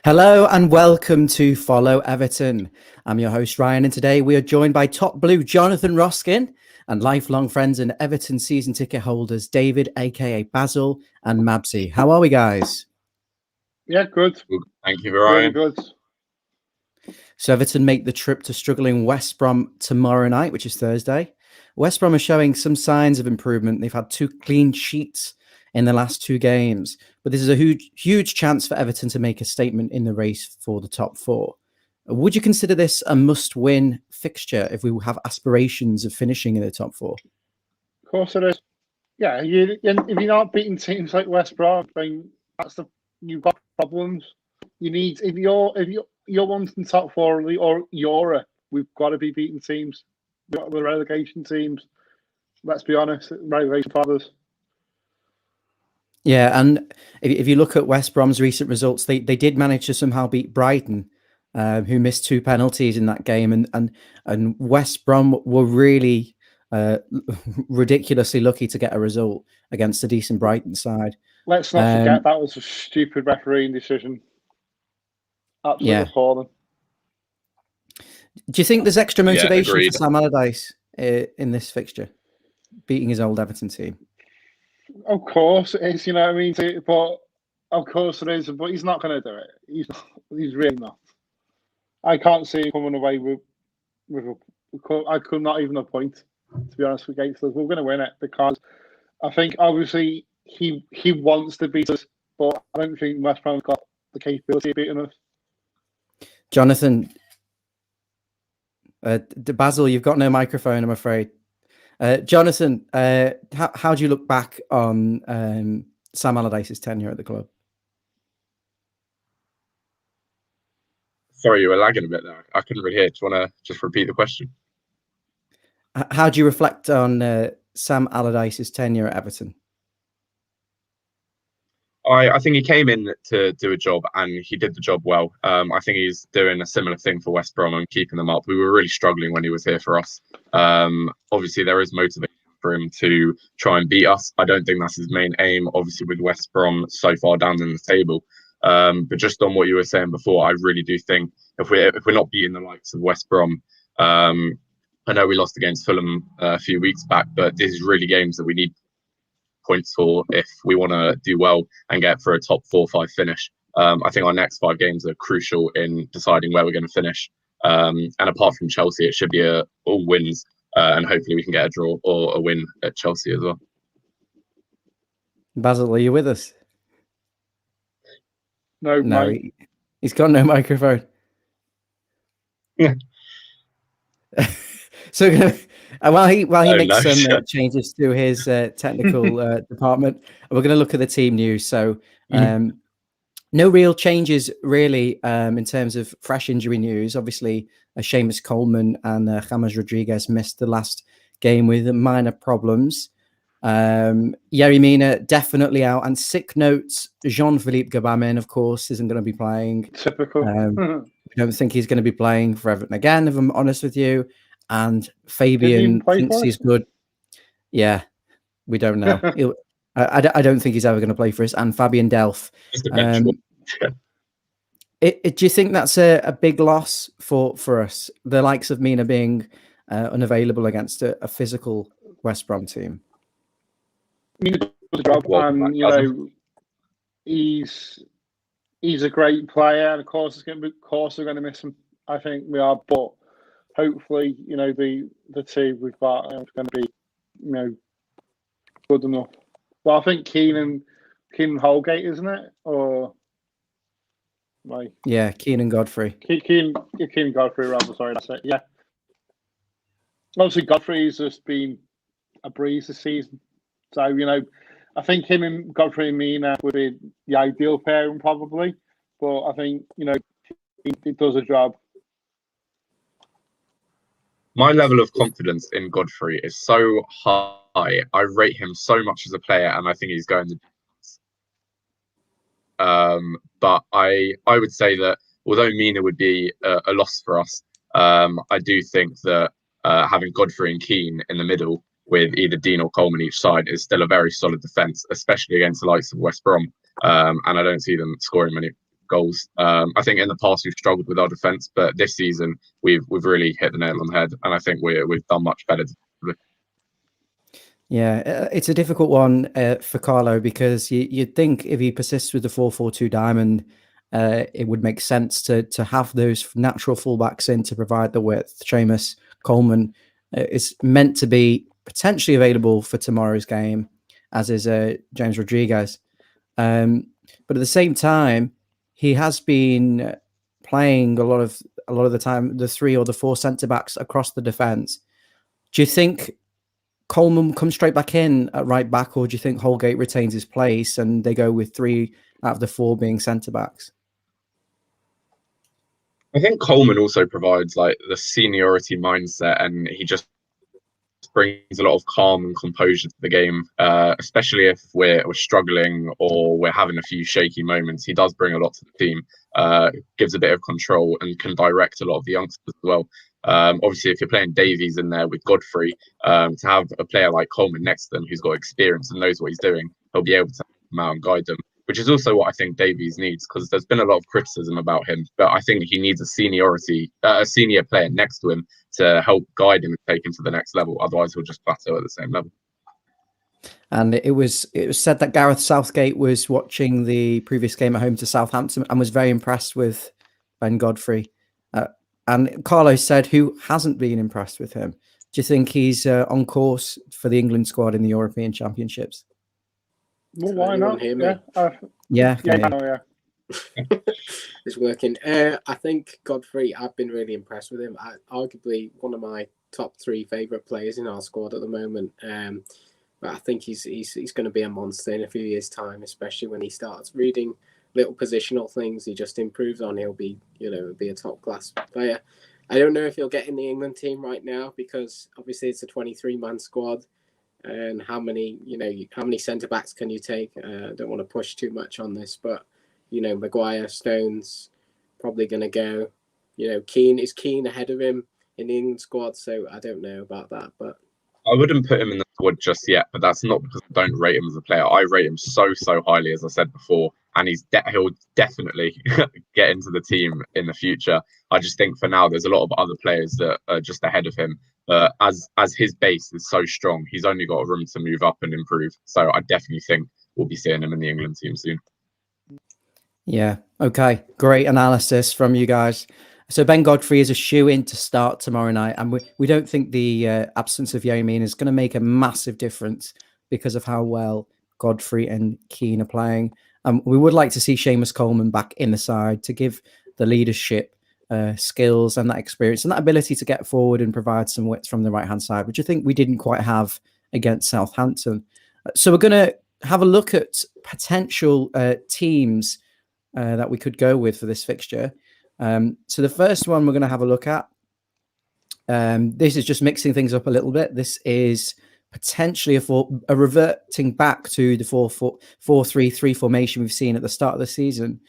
Hello and welcome to Follow Everton. I'm your host Ryan, and today we are joined by Top Blue Jonathan Roskin and lifelong friends and Everton season ticket holders David, aka Basil, and Mabsy. How are we, guys? Yeah, good. Thank you, Ryan. Really good. So Everton make the trip to struggling West Brom tomorrow night, which is Thursday. West Brom are showing some signs of improvement. They've had 2 clean sheets in the last 2 games, but this is a huge chance for Everton to make a statement in the race for the top 4. Would you consider this a must-win fixture if we have aspirations of finishing in the top 4? Of course it is. Yeah, if you're not beating teams like West Brom, then you've got problems. You need if you're wanting top 4 or Europe, we've got to be beating teams. The relegation teams. Let's be honest, relegation fathers. Yeah, and if you look at West Brom's recent results, they did manage to somehow beat Brighton, who missed 2 penalties in that game, and West Brom were really ridiculously lucky to get a result against a decent Brighton side. Let's not forget that was a stupid refereeing decision. Absolutely appalling. Do you think there's extra motivation for Sam Allardyce in this fixture, beating his old Everton team? Of course it is, you know what I mean? But of course it is, but he's not going to do it. He's really not. I can't see him coming away with I could not even a point, to be honest, against us. We're going to win it because I think obviously he wants to beat us, but I don't think West Brom's got the capability of beating us. Jonathan, Basil, you've got no microphone, I'm afraid. Jonathan, how do you look back on Sam Allardyce's tenure at the club? Sorry, you were lagging a bit there. I couldn't really hear. Do you want to just repeat the question? How do you reflect on Sam Allardyce's tenure at Everton? I think he came in to do a job and he did the job well. I think he's doing a similar thing for West Brom and keeping them up. We were really struggling when he was here for us. Obviously, there is motivation for him to try and beat us. I don't think that's his main aim, obviously, with West Brom so far down in the table. But just on what you were saying before, I really do think if we're not beating the likes of West Brom, I know we lost against Fulham a few weeks back, but this is really games that we need points for if we want to do well and get for a top 4-5 finish. I think our next 5 games are crucial in deciding where we're going to finish. And apart from Chelsea, it should be all wins, and hopefully we can get a draw or a win at Chelsea as well. Basil, are you with us? No, he's got no microphone. Yeah. So while he makes some changes to his technical department, we're going to look at the team news. So no real changes really in terms of fresh injury news. Obviously, Seamus Coleman and James Rodriguez missed the last game with minor problems. Yerry Mina definitely out, and sick notes. Jean-Philippe Gbamin, of course, isn't going to be playing. Typical. I don't think he's going to be playing for Everton again, if I'm honest with you. And Fabian thinks he's good. Yeah, we don't know. I don't think he's ever going to play for us. And Fabian Delph. Do you think that's a big loss for us? The likes of Mina being unavailable against a physical West Brom team. Mina does the job, and you know he's a great player, and of course we're going to miss him. I think we are, but hopefully, you know, the team we've got is going to be, you know, good enough. Well, I think Keenan Holgate, isn't it? Or like Keenan Godfrey. Keenan Godfrey, rather. Sorry, that's it. Yeah. Obviously, Godfrey's just been a breeze this season. So, you know, I think him and Godfrey and Mina would be the ideal pairing probably. But I think, you know, he does a job. My level of confidence in Godfrey is so high. I rate him so much as a player, and I think he's going to. But I would say that although Mina would be a loss for us, I do think that having Godfrey and Keane in the middle with either Dean or Coleman each side is still a very solid defence, especially against the likes of West Brom. And I don't see them scoring many goals. I think in the past we've struggled with our defence, but this season we've really hit the nail on the head, and I think we've done much better. Yeah, it's a difficult one for Carlo, because you'd think if he persists with the 4-4-2 diamond, it would make sense to have those natural fullbacks in to provide the width. Seamus Coleman is meant to be potentially available for tomorrow's game, as is James Rodriguez. But at the same time, he has been playing a lot of the time the 3 or the 4 centre backs across the defence. Do you think Coleman comes straight back in at right back, or do you think Holgate retains his place and they go with 3 out of the 4 being centre backs? I think Coleman also provides like the seniority mindset, and he just brings a lot of calm and composure to the game, especially if we're struggling or we're having a few shaky moments. He does bring a lot to the team, gives a bit of control, and can direct a lot of the youngsters as well. Obviously, if you're playing Davies in there with Godfrey, to have a player like Coleman next to them who's got experience and knows what he's doing, he'll be able to help them out and guide them, which is also what I think Davies needs, because there's been a lot of criticism about him, but I think he needs a senior player next to him to help guide him and take him to the next level. Otherwise, he'll just plateau at the same level. And it was said that Gareth Southgate was watching the previous game at home to Southampton and was very impressed with Ben Godfrey. And Carlo said, who hasn't been impressed with him? Do you think he's on course for the England squad in the European Championships? Well, why not? Yeah. It's working. I think Godfrey, I've been really impressed with him. Arguably one of my top 3 favourite players in our squad at the moment. But I think he's going to be a monster in a few years' time, especially when he starts reading little positional things he just improves on. He'll be a top class player. I don't know if he'll get in the England team right now, because obviously it's a 23-man squad, and how many centre backs can you take? I don't want to push too much on this, but Maguire, Stones probably going to go. Keane ahead of him in the England squad, so I don't know about that, but I wouldn't put him in the squad just yet, but that's not because I don't rate him as a player. I rate him so highly, as I said before, and he'll definitely get into the team in the future. I just think for now there's a lot of other players that are just ahead of him. As his base is so strong, he's only got room to move up and improve. So I definitely think we'll be seeing him in the England team soon. Yeah. Okay. Great analysis from you guys. So Ben Godfrey is a shoe-in to start tomorrow night, and we don't think the absence of Yemin is going to make a massive difference because of how well Godfrey and Keane are playing. We would like to see Seamus Coleman back in the side to give the leadership skills and that experience and that ability to get forward and provide some width from the right-hand side, which I think we didn't quite have against Southampton. So we're going to have a look at potential teams that we could go with for this fixture. So the first one we're going to have a look at, this is just mixing things up a little bit. This is potentially a reverting back to the 4-4-3 formation we've seen at the start of the season.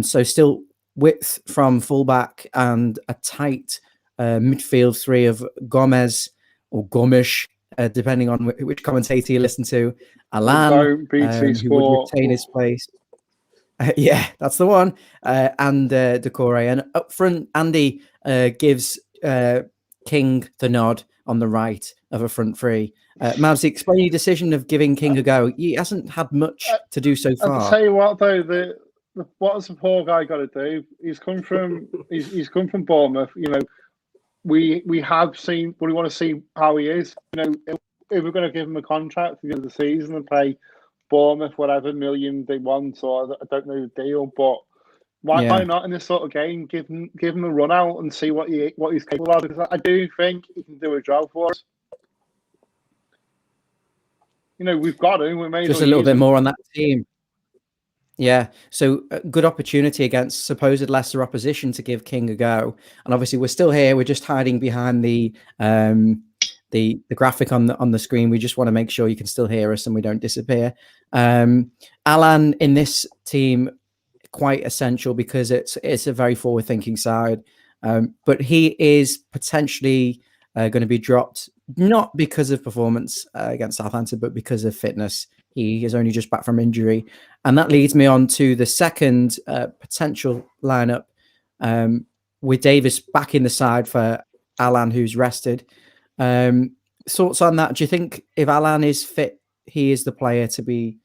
So still width from fullback and a tight midfield 3 of Gomez or Gomes, depending on which commentator you listen to. Alan, who would retain his place. Yeah, that's the one. And Decore. And up front, Andy gives King the nod on the right of a front 3. Mavsy, explain your decision of giving King a go. He hasn't had much to do so far. I'll tell you what, though, what has the poor guy got to do? He's come from Bournemouth. We have seen, but we want to see how he is. If we're going to give him a contract at the end of the season and pay Bournemouth whatever million they want, or I don't know the deal, but why not in this sort of game give him a run out and see what he's capable of? Because I do think he can do a job for us. We've got him. We made just a little bit more on that team. Yeah, so a good opportunity against supposed lesser opposition to give King a go. And obviously we're still here. We're just hiding behind the graphic on the screen. We just want to make sure you can still hear us and we don't disappear. Alan in this team, quite essential because it's a very forward-thinking side. But he is potentially going to be dropped, not because of performance against Southampton, but because of fitness. He is only just back from injury. And that leads me on to the second potential lineup, with Davis back in the side for Alan, who's rested. Thoughts on that? Do you think if Alan is fit, he is the player to be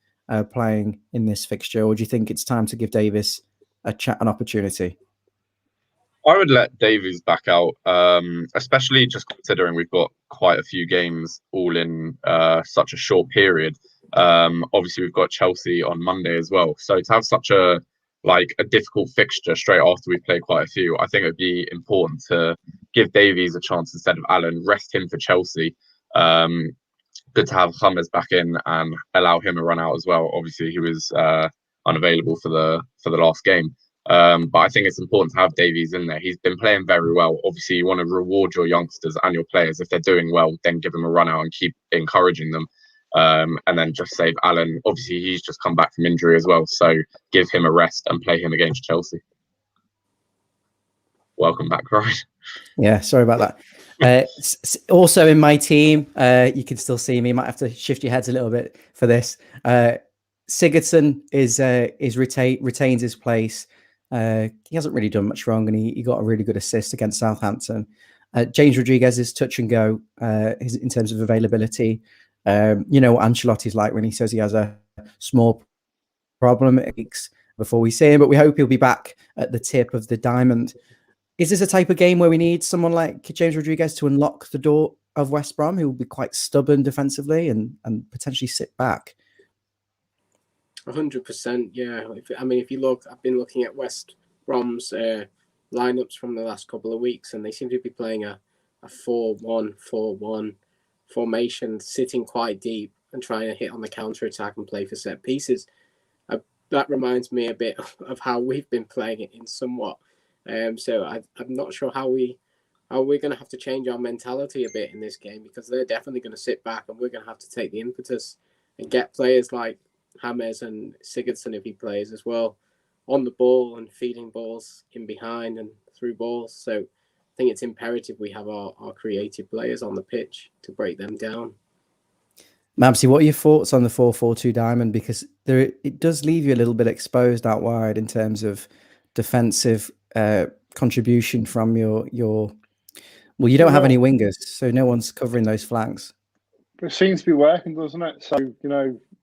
playing in this fixture, or do you think it's time to give Davis an opportunity? I would let Davies back out, especially just considering we've got quite a few games all in such a short period. Obviously, we've got Chelsea on Monday as well. So to have such a difficult fixture straight after we play quite a few, I think it would be important to give Davies a chance instead of Allen, rest him for Chelsea. Good to have James back in and allow him a run out as well. Obviously, he was unavailable for the last game. But I think it's important to have Davies in there. He's been playing very well. Obviously, you want to reward your youngsters and your players. If they're doing well, then give them a run out and keep encouraging them. And then just save Alan. Obviously, he's just come back from injury as well. So give him a rest and play him against Chelsea. Welcome back, Ryan. Yeah, sorry about that. Also in my team, you can still see me. Might have to shift your heads a little bit for this. Sigurdsson retains his place. He hasn't really done much wrong, and he got a really good assist against Southampton. James Rodriguez is touch and go in terms of availability. You know what Ancelotti's like when he says he has a small problem before we see him, but we hope he'll be back at the tip of the diamond. Is this a type of game where we need someone like James Rodriguez to unlock the door of West Brom, who will be quite stubborn defensively and potentially sit back? 100%, yeah. If you look, I've been looking at West Brom's lineups from the last couple of weeks, and they seem to be playing a 4-1-4-1 formation, sitting quite deep and trying to hit on the counter attack and play for set pieces. That reminds me a bit of how we've been playing it in somewhat. So I'm not sure how we're going to have to change our mentality a bit in this game, because they're definitely going to sit back and we're going to have to take the impetus and get players like James and Sigurdsson, if he plays as well, on the ball and feeding balls in behind and through balls. So I think it's imperative we have our creative players on the pitch to break them down. Mabsy, what are your thoughts on the 4-4-2 diamond? Because it does leave you a little bit exposed out wide in terms of defensive contribution from your well, you don't have any wingers, so no one's covering those flanks. It seems to be working, doesn't it? So,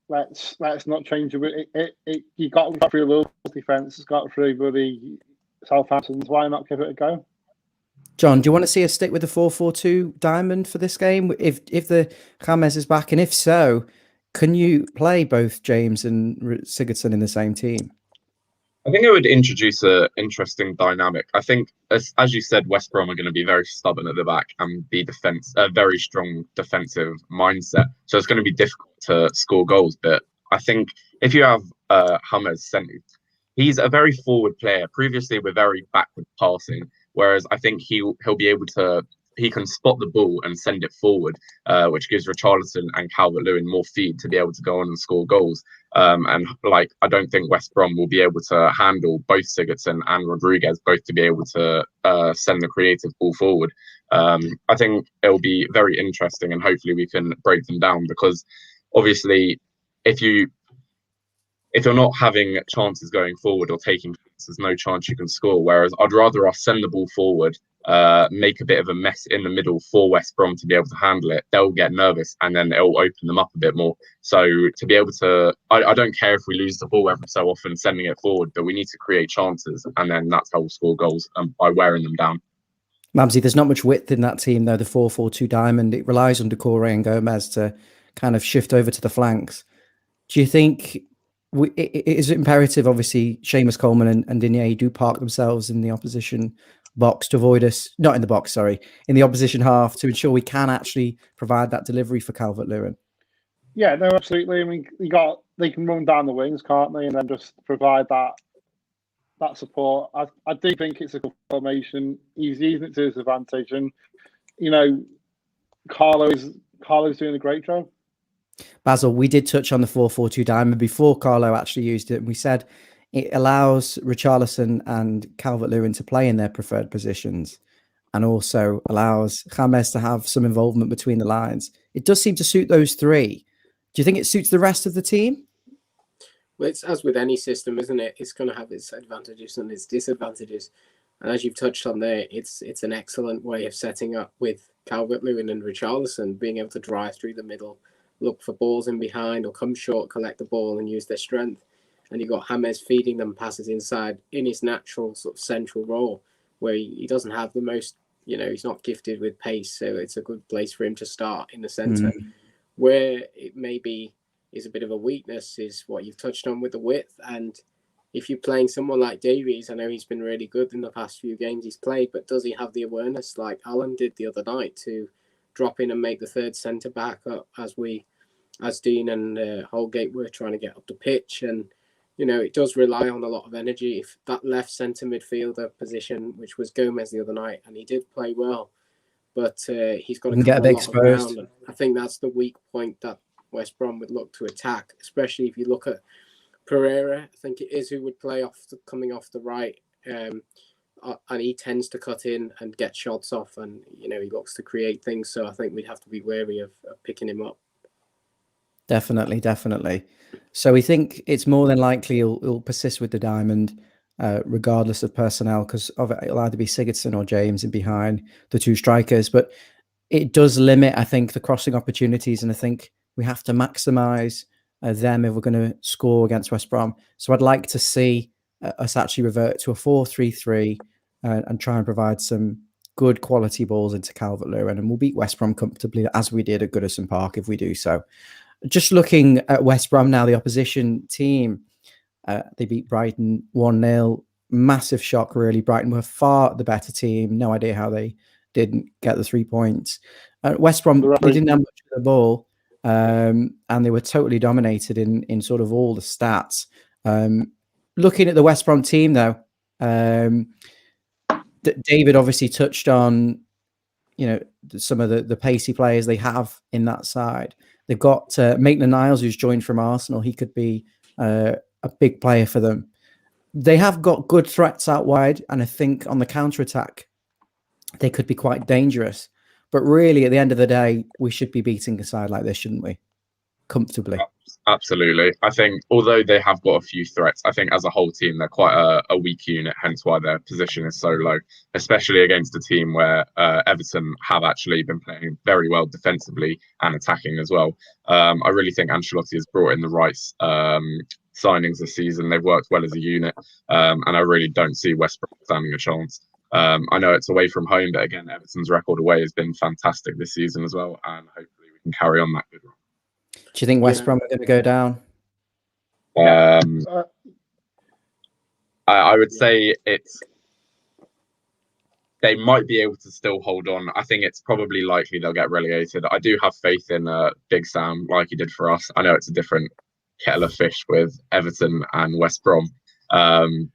let's not change it. You got through a little defence, it's got through bloody Southampton's. Why not give it a go? John, do you want to see us stick with the 4-4-2 diamond for this game? If the James is back, and if so, can you play both James and Sigurdsson in the same team? I think it would introduce an interesting dynamic. I think, as you said, West Brom are going to be very stubborn at the back and be a very strong defensive mindset. So it's going to be difficult to score goals. But I think if you have James, he's a very forward player. Previously, we're very backward passing. Whereas I think he can spot the ball and send it forward, which gives Richarlison and Calvert-Lewin more feed to be able to go on and score goals. I don't think West Brom will be able to handle both Sigurdsson and Rodriguez both to be able to send the creative ball forward. I think it'll be very interesting, and hopefully we can break them down, because obviously if you're not having chances going forward or taking, there's no chance you can score. Whereas I'd rather us send the ball forward, make a bit of a mess in the middle for West Brom to be able to handle it. They'll get nervous and then it'll open them up a bit more. So to be able to, I don't care if we lose the ball every so often sending it forward, but we need to create chances, and then that's how we'll score goals, by wearing them down. Mabsy, there's not much width in that team though, the 4-4-2 diamond. It relies on Doucouré and Gomez to kind of shift over to the flanks. Do you think it is imperative, obviously, Seamus Coleman and Digne do park themselves in the opposition box to avoid us, not in the box, sorry, in the opposition half, to ensure we can actually provide that delivery for Calvert-Lewin? Yeah, no, absolutely. I mean, they can run down the wings, can't they, and then just provide that support. I do think it's a good formation. He's using it to his advantage, and Carlo's doing a great job. Basil, we did touch on the 4-4-2 diamond before Carlo actually used it, and we said it allows Richarlison and Calvert-Lewin to play in their preferred positions. and also allows James to have some involvement between the lines. It does seem to suit those three. Do you think it suits the rest of the team? Well, it's as with any system, isn't it? It's going to have its advantages and its disadvantages. And as you've touched on there, it's an excellent way of setting up with Calvert-Lewin and Richarlison being able to drive through the middle, look for balls in behind or come short, collect the ball and use their strength. And you've got James feeding them passes inside in his natural sort of central role, where he doesn't have the most, he's not gifted with pace. So it's a good place for him to start in the centre. Where it maybe is a bit of a weakness is what you've touched on with the width. And if you're playing someone like Davies, I know he's been really good in the past few games he's played, but does he have the awareness like Alan did the other night to drop in and make the third centre back up as Dean and Holgate were trying to get up the pitch? And it does rely on a lot of energy. If that left centre midfielder position, which was Gomez the other night, and he did play well, but he's got to get a bit exposed. I think that's the weak point that West Brom would look to attack, especially if you look at Pereira. I think it is who would play coming off the right, and he tends to cut in and get shots off, and he looks to create things. So I think we'd have to be wary of picking him up. Definitely. So we think it's more than likely he'll persist with the diamond, regardless of personnel, because it'll either be Sigurdsson or James in behind the two strikers. But it does limit, I think, the crossing opportunities, and I think we have to maximise them if we're going to score against West Brom. So I'd like to see us actually revert to a 4-3-3 and try and provide some good quality balls into Calvert-Lewin, and we'll beat West Brom comfortably, as we did at Goodison Park if we do so. Just looking at West Brom now, the opposition team, they beat Brighton 1-0. Massive shock, really. Brighton were far the better team. No idea how they didn't get the 3 points. West Brom, they didn't have much of the ball, and they were totally dominated in sort of all the stats. Looking at the West Brom team, though, David obviously touched on, some of the pacey players they have in that side. They've got Maitland-Niles, who's joined from Arsenal. He could be a big player for them. They have got good threats out wide, and I think on the counter-attack, they could be quite dangerous. But really, at the end of the day, we should be beating a side like this, shouldn't we? Comfortably. Absolutely. I think although they have got a few threats, I think as a whole team, they're quite a weak unit, hence why their position is so low, especially against a team where Everton have actually been playing very well defensively and attacking as well. I really think Ancelotti has brought in the right signings this season. They've worked well as a unit, and I really don't see West Brom standing a chance. I know it's away from home, but again, Everton's record away has been fantastic this season as well, and hopefully we can carry on that good run. Do you think West Brom are going to go down? I would say they might be able to still hold on. I think it's probably likely they'll get relegated. I do have faith in Big Sam, like he did for us. I know it's a different kettle of fish with Everton and West Brom,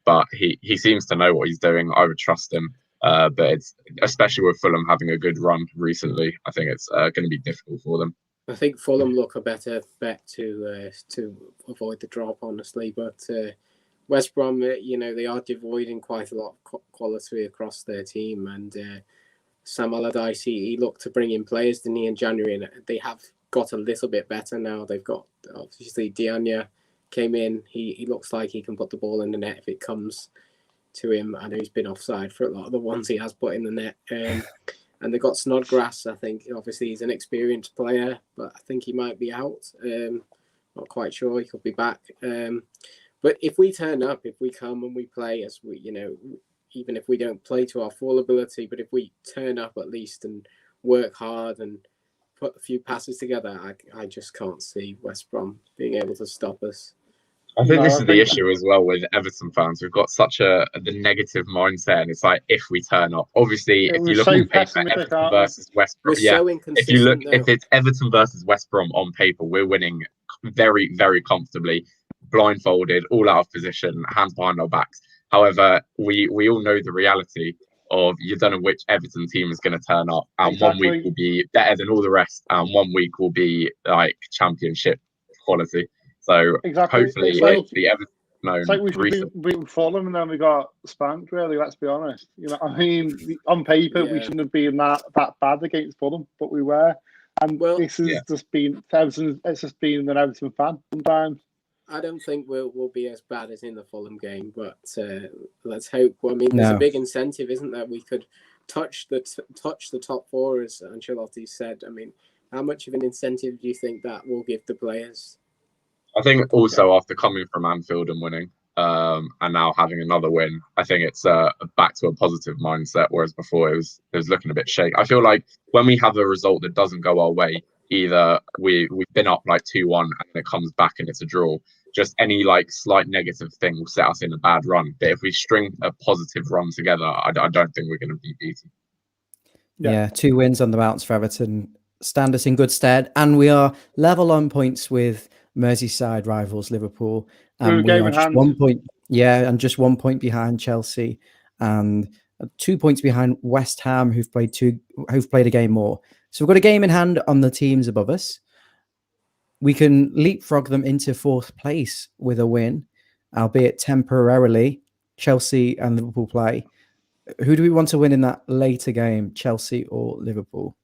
but he seems to know what he's doing. I would trust him. But it's especially with Fulham having a good run recently, I think it's going to be difficult for them. I think Fulham look a better bet to avoid the drop, honestly. But West Brom, they are devoiding quite a lot of quality across their team. And Sam Allardyce, he looked to bring in players, didn't he, in January? And they have got a little bit better now. They've got, obviously, Diagne came in. He looks like he can put the ball in the net if it comes to him. I know he's been offside for a lot of the ones he has put in the net. And they've got Snodgrass. I think obviously he's an experienced player, but I think he might be out. Not quite sure. He could be back. But if we turn up, if we come and we play as we, even if we don't play to our full ability, but if we turn up at least and work hard and put a few passes together, I just can't see West Brom being able to stop us. I think this is the issue as well with Everton fans. We've got such the negative mindset, and it's like if we turn up. Obviously, if you look on paper, Everton versus West Brom, if it's Everton versus West Brom on paper, we're winning very, very comfortably, blindfolded, all out of position, hands behind our backs. However, we all know the reality of you don't know which Everton team is going to turn up, and one week will be better than all the rest, and 1 week will be like championship quality. So hopefully, Everton. known. It's like we should be Fulham and then we got spanked. Really, let's be honest. You know, I mean, on paper we shouldn't have been that bad against Fulham, but we were. And this has just been Everton. It's just been an Everton fan sometimes. I don't think we'll be as bad as in the Fulham game, but let's hope. Well, I mean, there's a big incentive, isn't there? We could touch the top four, as Ancelotti said. I mean, how much of an incentive do you think that will give the players? I think also after coming from Anfield and winning, and now having another win, I think it's back to a positive mindset. Whereas before it was looking a bit shaky. I feel like when we have a result that doesn't go our way, either we've been up like 2-1 and it comes back and it's a draw. Just any like slight negative thing will set us in a bad run. But if we string a positive run together, I don't think we're going to be beaten. Yeah, 2 wins on the bounce for Everton stand us in good stead, and we are level on points with Merseyside rivals Liverpool. And we are just 1 point, and just 1 point behind Chelsea, and 2 points behind West Ham, who've played a game more. So we've got a game in hand on the teams above us. We can leapfrog them into 4th place with a win, albeit temporarily. Chelsea and Liverpool play. Who do we want to win in that later game, Chelsea or Liverpool?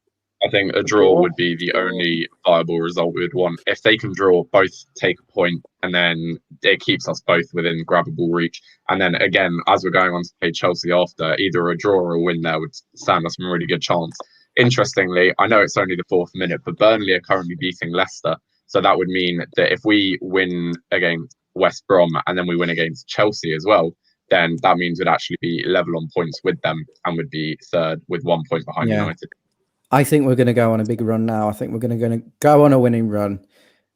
I think a draw would be the only viable result we would want. If they can draw, both take a point, and then it keeps us both within grabbable reach. And then again, as we're going on to play Chelsea after, either a draw or a win there would stand us a really good chance. Interestingly, I know it's only the 4th minute, but Burnley are currently beating Leicester. So that would mean that if we win against West Brom and then we win against Chelsea as well, then that means we'd actually be level on points with them and would be 3rd with 1 point behind United. I think we're going to go on a big run now. I think we're going to go on a winning run.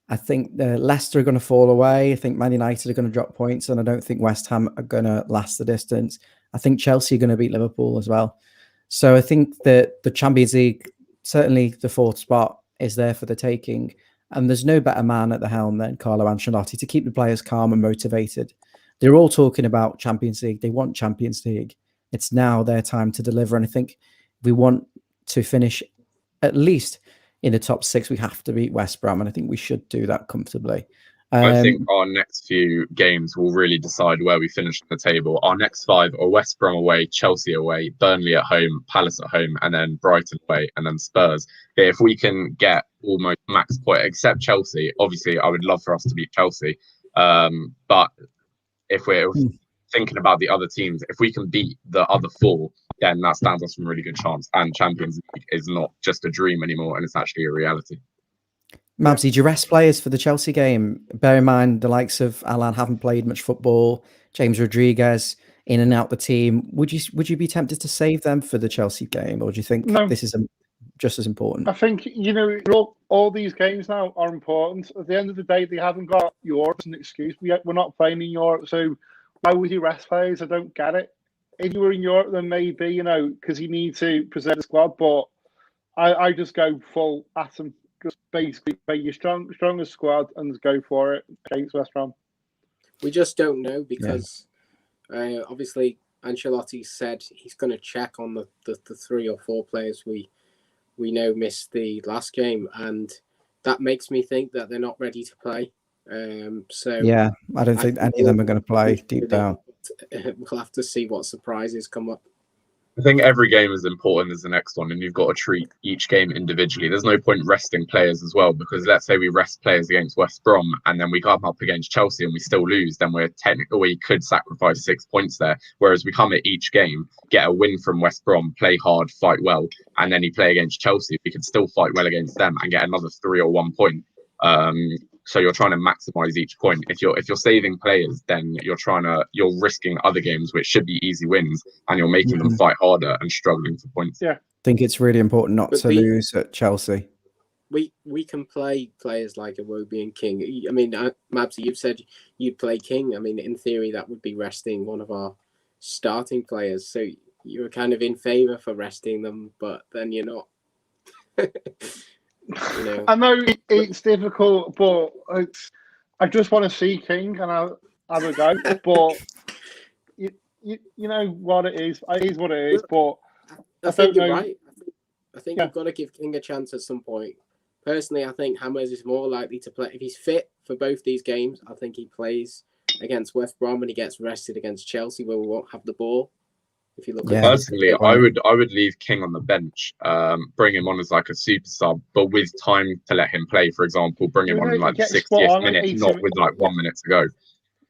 I think Leicester are going to fall away. I think Man United are going to drop points, and I don't think West Ham are going to last the distance. I think Chelsea are going to beat Liverpool as well. So I think that the Champions League, certainly the 4th spot, is there for the taking. And there's no better man at the helm than Carlo Ancelotti to keep the players calm and motivated. They're all talking about Champions League. They want Champions League. It's now their time to deliver. And I think if we want to finish at least in the top 6, we have to beat West Brom. And I think we should do that comfortably. I think our next few games will really decide where we finish the table. Our next 5 are West Brom away, Chelsea away, Burnley at home, Palace at home, and then Brighton away, and then Spurs. If we can get almost max point, except Chelsea, obviously I would love for us to beat Chelsea. But if we're thinking about the other teams, if we can beat the other 4, then that stands us from a really good chance. And Champions League is not just a dream anymore, and it's actually a reality. Mabsy, do you rest players for the Chelsea game? Bear in mind the likes of Alan haven't played much football. James Rodriguez in and out the team. Would you be tempted to save them for the Chelsea game, or do you think this is just as important? I think all these games now are important. At the end of the day, they haven't got Europe as an excuse. We're not playing in Europe, so why would you rest players? I don't get it. If you were in Europe, then maybe because you need to preserve the squad. But I just go full at them. Just basically play your strongest squad and just go for it against West Brom. We just don't know because obviously Ancelotti said he's going to check on the 3 or 4 players we know missed the last game, and that makes me think that they're not ready to play. So I don't think any of them are going to play deep down. We'll have to see what surprises come up. I think every game is important as the next one, and you've got to treat each game individually. There's no point resting players as well, because let's say we rest players against West Brom and then we come up against Chelsea and we still lose, then we could sacrifice 6 points there. Whereas we come at each game, get a win from West Brom, play hard, fight well, and then you play against Chelsea, we could still fight well against them and get another 3 or 1 point. So you're trying to maximize each point. If you're saving players, then you're risking other games which should be easy wins, and you're making them fight harder and struggling for points. Yeah, I think it's really important not to lose at Chelsea. We can play players like Iwobi and King. I mean, Mabsy, you've said you'd play King. I mean, in theory, that would be resting one of our starting players. So you're kind of in favour for resting them, but then you're not. I know it's difficult, but I just want to see King and I'll have a go. But you know what it is. It is what it is. But I think you're right. I think you've got to give King a chance at some point. Personally, I think Hammers is more likely to play if he's fit for both these games. I think he plays. against West Brom and he gets rested against Chelsea where we won't have the ball. If you look at personally, I would leave King on the bench, bring him on as like a super sub, but with time to let him play. For example, bring him on in like the 60th minute, not with like 1 minute to go.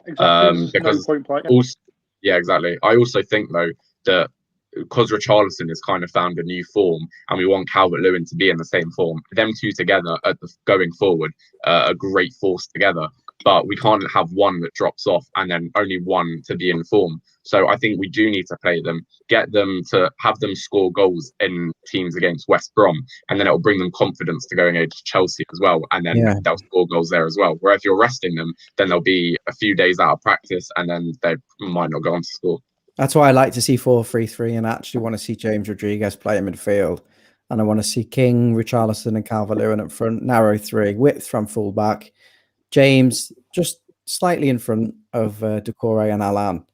Exactly. Because no point also, yeah, exactly. I also think though that because Richarlison has kind of found a new form, and we want Calvert-Lewin to be in the same form, them two together going forward, a great force together. But we can't have one that drops off and then only one to be in form. So I think we do need to play them, get them to have them score goals in teams against West Brom, and then it'll bring them confidence to going against Chelsea as well, and then they'll score goals there as well. Where if you're resting them, then they'll be a few days out of practice, and then they might not go on to score. That's why I like to see 4-3-3, and I actually want to see James Rodriguez play in midfield. And I want to see King, Richarlison and Calvert-Lewin up front, narrow three, width from fullback. James just slightly in front of Doucouré and Allan,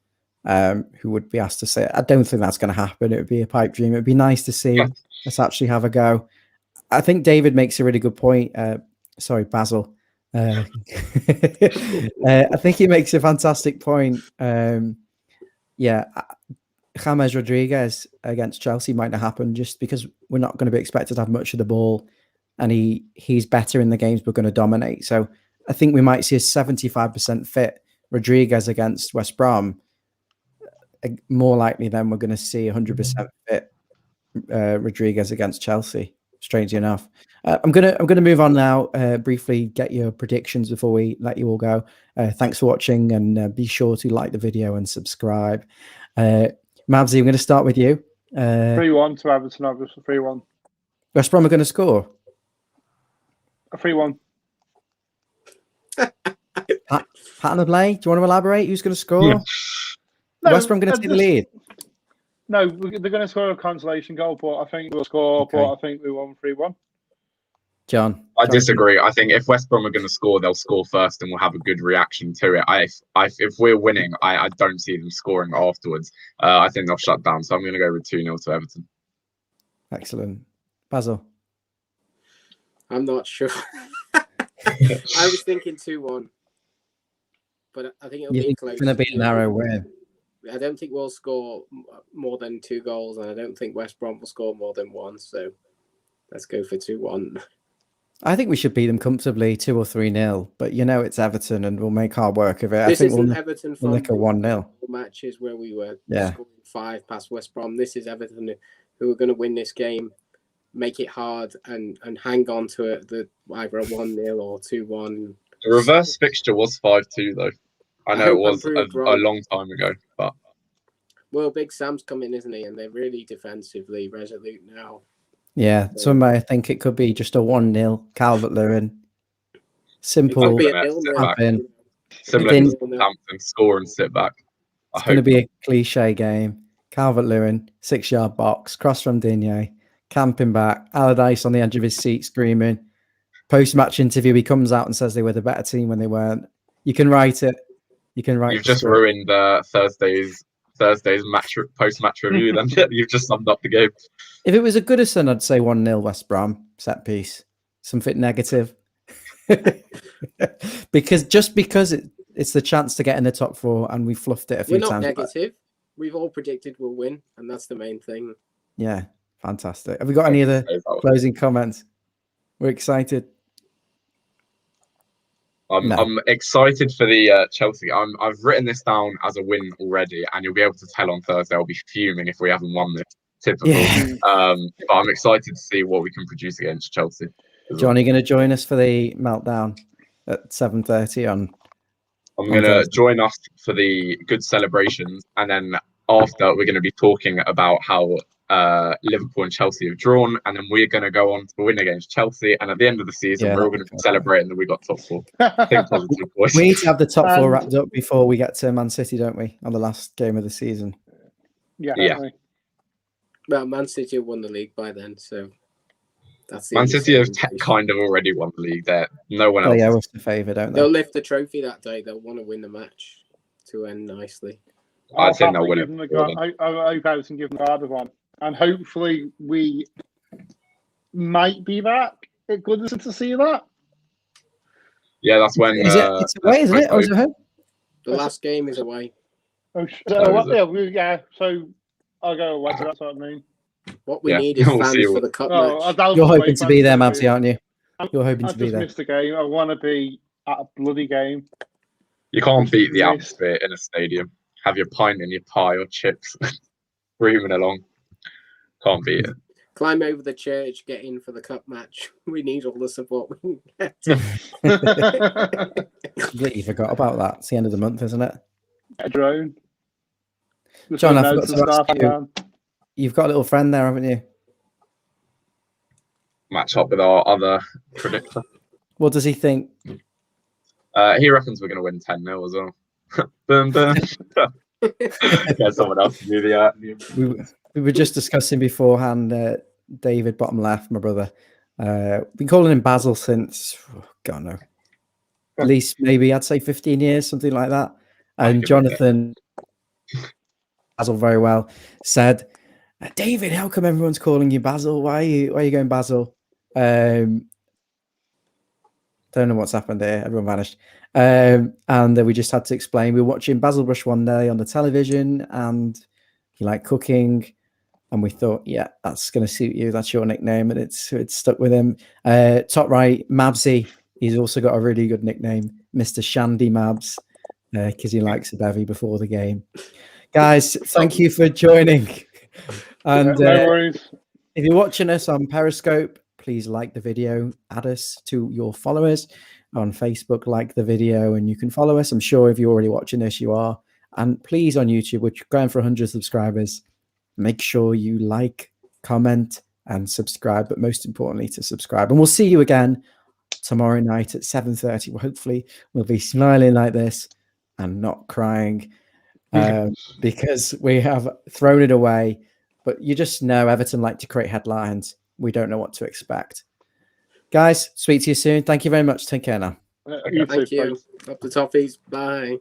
who would be asked to say, I don't think that's going to happen. It would be a pipe dream. It would be nice to see us actually have a go. I think David makes a really good point. Sorry, Basil. I think he makes a fantastic point. James Rodriguez against Chelsea might not happen just because we're not going to be expected to have much of the ball, and he's better in the games we're going to dominate. So I think we might see a 75% fit Rodriguez against West Brom, more likely than we're going to see 100% fit Rodriguez against Chelsea. Strangely enough, I'm gonna move on now. Briefly, get your predictions before we let you all go. Thanks for watching, and be sure to like the video and subscribe. Mavsy, I'm going to start with you. 3-1 to Everton. Obviously, 3-1. West Brom are going to score. 3-1. Pattern of play. Do you want to elaborate? Who's going to score? Yeah. No, West Brom going to take the lead. No, they're going to score a consolation goal, but I think we'll score. Okay. But I think we won 3-1. John, I disagree. I think if West Brom are going to score, they'll score first, and we'll have a good reaction to it. If we're winning, I don't see them scoring afterwards. I think they'll shut down. So I'm going to go with 2-0 to Everton. Excellent, Basil. I'm not sure. I was thinking 2-1, but I think it'll be close. It's going to be a narrow win. I don't think we'll score more than 2 goals, and I don't think West Brom will score more than 1. So let's go for 2-1. I think we should beat them comfortably, 2 or 3-0. But it's Everton, and we'll make hard work of it. This I think isn't Everton we'll nick a 1-0. Matches where we were scoring 5 past West Brom. This is Everton who are going to win this game, make it hard, and hang on to it. Either a 1-0 or 2-1. The reverse fixture was 5-2 though. I know it was a long time ago, but Big Sam's coming, isn't he? And they're really defensively resolute now. Yeah, somebody I think it could be just a 1-0 Calvert-Lewin. Simple. It could be a 0-0. Similar to Southampton, score and sit back. It's going to be a cliche game. Calvert-Lewin, 6-yard box, cross from Digne, camping back, Allardyce on the edge of his seat screaming. Post-match interview, he comes out and says they were the better team when they weren't. You can write it. You've just ruined Thursday's post-match review. Then you've just summed up the game. If it was a Goodison, I'd say 1-0 West Brom set piece. Something negative, because it's the chance to get in the top 4, and we fluffed it a few times. We're not negative. We've all predicted we'll win, and that's the main thing. Yeah, fantastic. Have we got any other closing comments? We're excited. I'm excited for the Chelsea. I've written this down as a win already, and you'll be able to tell on Thursday. I'll be fuming if we haven't won this. Typical. Yeah. But I'm excited to see what we can produce against Chelsea. John, are you going to join us for the meltdown at 7:30 on? I'm going to join us for the good celebrations, and then after we're going to be talking about how Liverpool and Chelsea have drawn, and then we're going to go on to win against Chelsea, and at the end of the season we're all going to be celebrating that we got top 4. Think positive, boys. We need to have the top 4 wrapped up before we get to Man City, don't we, on the last game of the season? Yeah. Well, Man City won the league by then, so that's Man City have kind of already won the league. There, no one else. Yeah, what's the favour, don't they? They'll lift the trophy that day. They'll want to win the match to end nicely. I think they'll win it. I hope Everton give them the harder one, and hopefully we might be back at Goodison to see that. Yeah, that's when. It's away, isn't it? Or is it home? The last game is away. Oh, yeah. So I'll go away. That's what I mean. What we need is fans for the cup match. You're hoping to be there, Mabsy, aren't you? You're hoping to be there. I just missed a game. I want to be at a bloody game. You can't beat the atmosphere in a stadium. Have your pint and your pie or chips, screaming along. Can't beat it. Climb over the church, get in for the cup match. We need all the support we can get. Completely forgot about that. It's the end of the month, isn't it? A drone. John, I forgot to ask you. You've got a little friend there, haven't you? Match up with our other predictor. What does he think? He reckons we're going to win 10-0 as well. Boom, boom. Get someone else to do the. We were just discussing beforehand. David, bottom left, my brother. Been calling him Basil since, God no, at least maybe I'd say 15 years, something like that. And Jonathan, Basil very well, said, David, how come everyone's calling you Basil? Why are you going Basil? Don't know what's happened there. Everyone vanished. And we just had to explain. We were watching Basil Brush one day on the television, and he liked cooking. And we thought, yeah, that's going to suit you. That's your nickname. And it's stuck with him. Top right, Mabsy. He's also got a really good nickname, Mr. Shandy Mabs, because he likes a bevy before the game. Guys, thank you for joining. And no worries. If you're watching us on Periscope, please like the video, add us to your followers on Facebook, like the video, and you can follow us. I'm sure if you're already watching this, you are. And please on YouTube, we're going for 100 subscribers. Make sure you like, comment, and subscribe, but most importantly, to subscribe. And we'll see you again tomorrow night at 7:30. Well, hopefully, we'll be smiling like this and not crying because we have thrown it away. But you just know Everton like to create headlines. We don't know what to expect. Guys, speak to you soon. Thank you very much. Take care now. Thank you. Up the toffees. Bye.